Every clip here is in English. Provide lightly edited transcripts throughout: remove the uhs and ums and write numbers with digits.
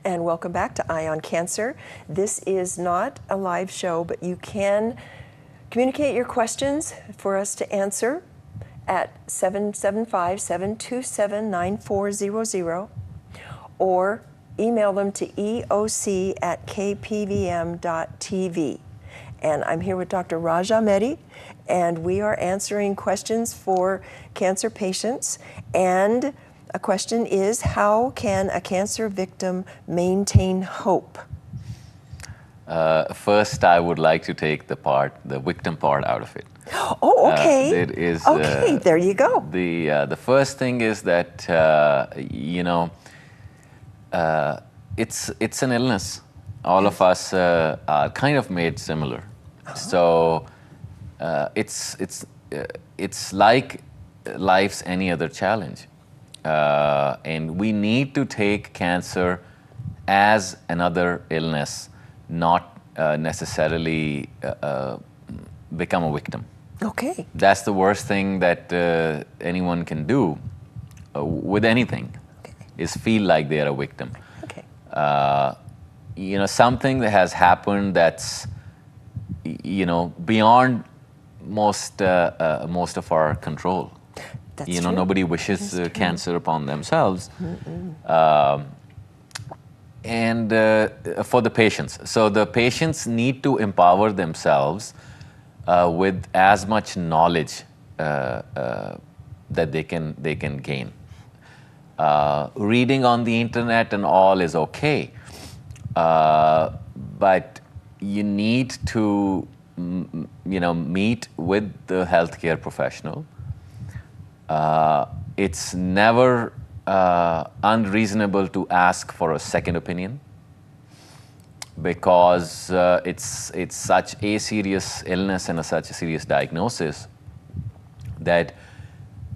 and welcome back to Eye on Cancer. This is not a live show, but you can communicate your questions for us to answer at 775-727-9400 or email them to eoc@kpvm.tv. And I'm here with Dr. Raja Mehdi, and we are answering questions for cancer patients. And a question is, how can a cancer victim maintain hope? First, I would like to take the victim part out of it. Oh, okay. There is, okay, there you go. The first thing is that, it's an illness. All of us are kind of made similar. So it's like life's any other challenge. And we need to take cancer as another illness, not necessarily become a victim. Okay. That's the worst thing that anyone can do with anything, is feel like they're a victim. Okay. Something that has happened that's, beyond most of our control. That's true. Nobody wishes cancer upon themselves. And for the patients. So the patients need to empower themselves with as much knowledge that they can gain. Reading on the internet and all is okay, but you need to meet with the healthcare professional. It's never unreasonable to ask for a second opinion, because it's such a serious illness and such a serious diagnosis that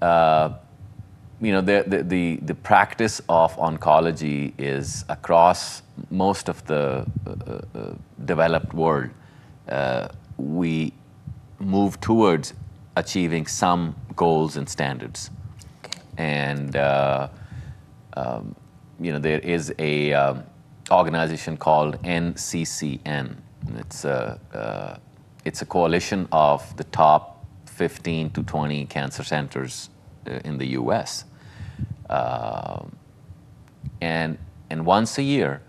the practice of oncology is across most of the developed world. We move towards achieving some goals and standards. Okay. And there is a organization called NCCN. It's a coalition of the top 15 to 20 cancer centers in the U.S. And once a year,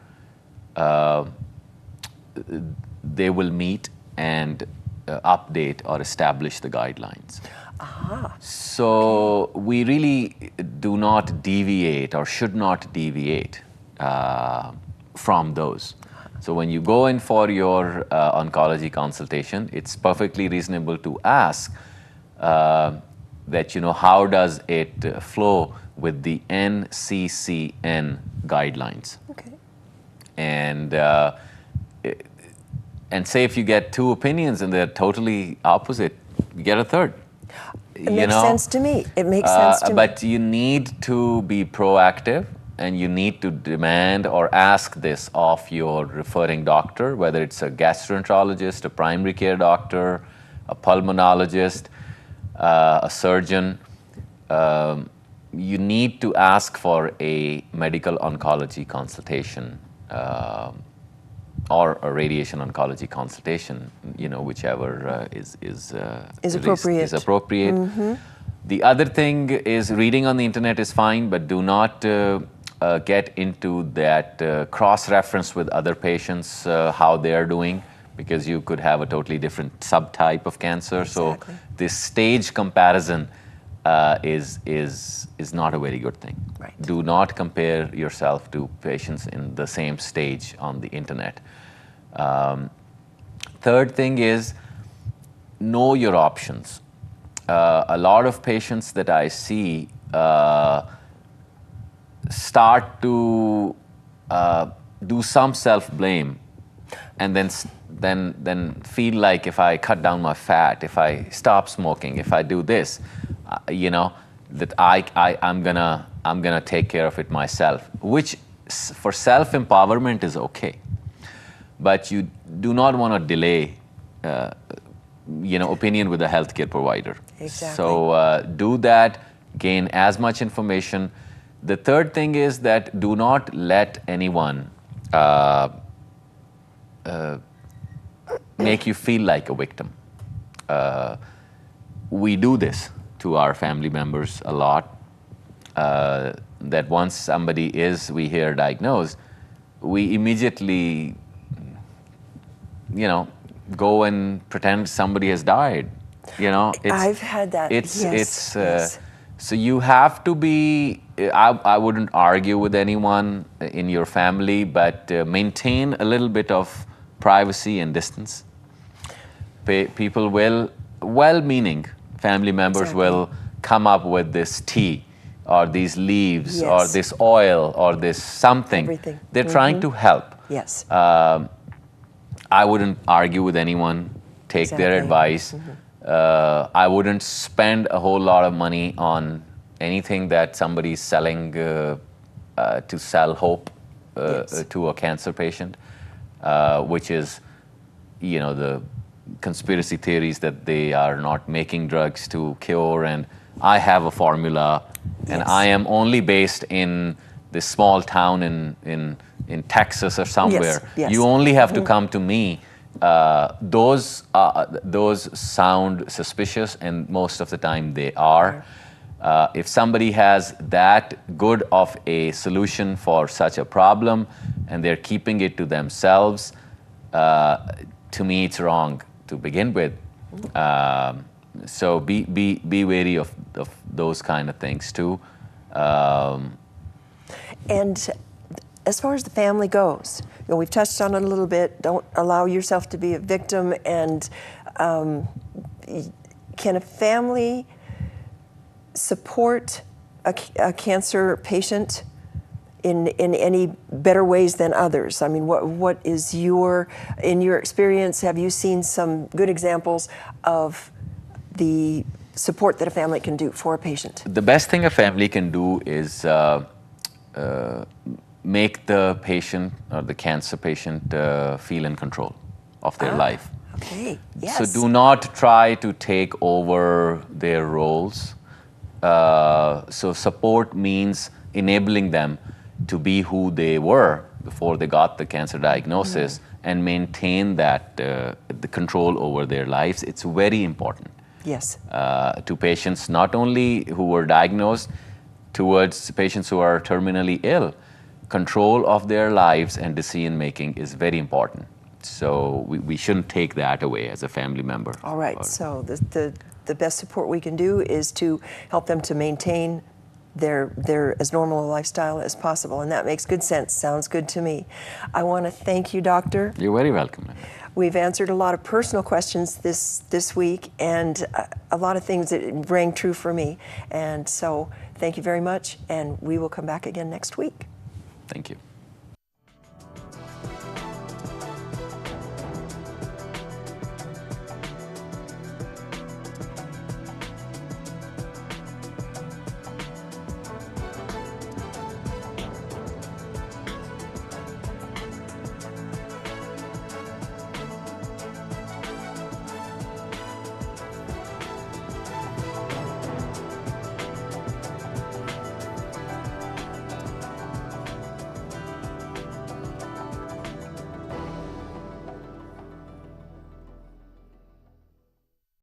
they will meet and update or establish the guidelines. So we really do not deviate or should not deviate from those. So when you go in for your oncology consultation, it's perfectly reasonable to ask that, how does it flow with the NCCN guidelines? Okay. And say if you get two opinions and they're totally opposite, you get a third. It makes sense to me. It makes sense to me. But you need to be proactive, and you need to demand or ask this of your referring doctor, whether it's a gastroenterologist, a primary care doctor, a pulmonologist, a surgeon. You need to ask for a medical oncology consultation or a radiation oncology consultation, whichever is appropriate. Mm-hmm. The other thing is, reading on the internet is fine, but do not get into that cross-reference with other patients, how they are doing, because you could have a totally different subtype of cancer. Exactly. So this stage comparison is not a very good thing. Right. Do not compare yourself to patients in the same stage on the internet. Third thing is, know your options. A lot of patients that I see start to do some self-blame, and then feel like, if I cut down my fat, if I stop smoking, if I do this, that I'm gonna take care of it myself, which for self-empowerment is okay. But you do not want to delay opinion with a healthcare provider. Exactly. So do that, gain as much information. The third thing is that do not let anyone make you feel like a victim. We do this to our family members a lot, that once somebody we hear diagnosed, we immediately, go and pretend somebody has died. I've had that. Yes. So you have to be, I wouldn't argue with anyone in your family, but maintain a little bit of privacy and distance. People will, well-meaning family members will come up with this tea or these leaves or this oil or this something. Everything. They're trying to help. Yes. I wouldn't argue with anyone, take their advice. I wouldn't spend a whole lot of money on anything that somebody's selling to sell hope to a cancer patient, which is, the conspiracy theories that they are not making drugs to cure, and I have a formula, and I am only based in this small town in Texas or somewhere. You only have to come to me. Those sound suspicious, and most of the time they are. If somebody has that good of a solution for such a problem and they're keeping it to themselves, to me it's wrong to begin with. So be wary of those kind of things too. And as far as the family goes, we've touched on it a little bit. Don't allow yourself to be a victim. And can a family support a cancer patient in any better ways than others? I mean, what is in your experience, have you seen some good examples of the support that a family can do for a patient? The best thing a family can do is make the patient or the cancer patient feel in control of their life. Okay, yes. So do not try to take over their roles. So support means enabling them to be who they were before they got the cancer diagnosis and maintain that the control over their lives. It's very important. Yes. To patients not only who were diagnosed, towards patients who are terminally ill. Control of their lives and decision making is very important. So we shouldn't take that away as a family member. All right. So the best support we can do is to help them to maintain their as normal a lifestyle as possible, and that makes good sense. Sounds good to me. I want to thank you, Doctor. You're very welcome. We've answered a lot of personal questions this week, and a lot of things that rang true for me. And so thank you very much, and we will come back again next week. Thank you.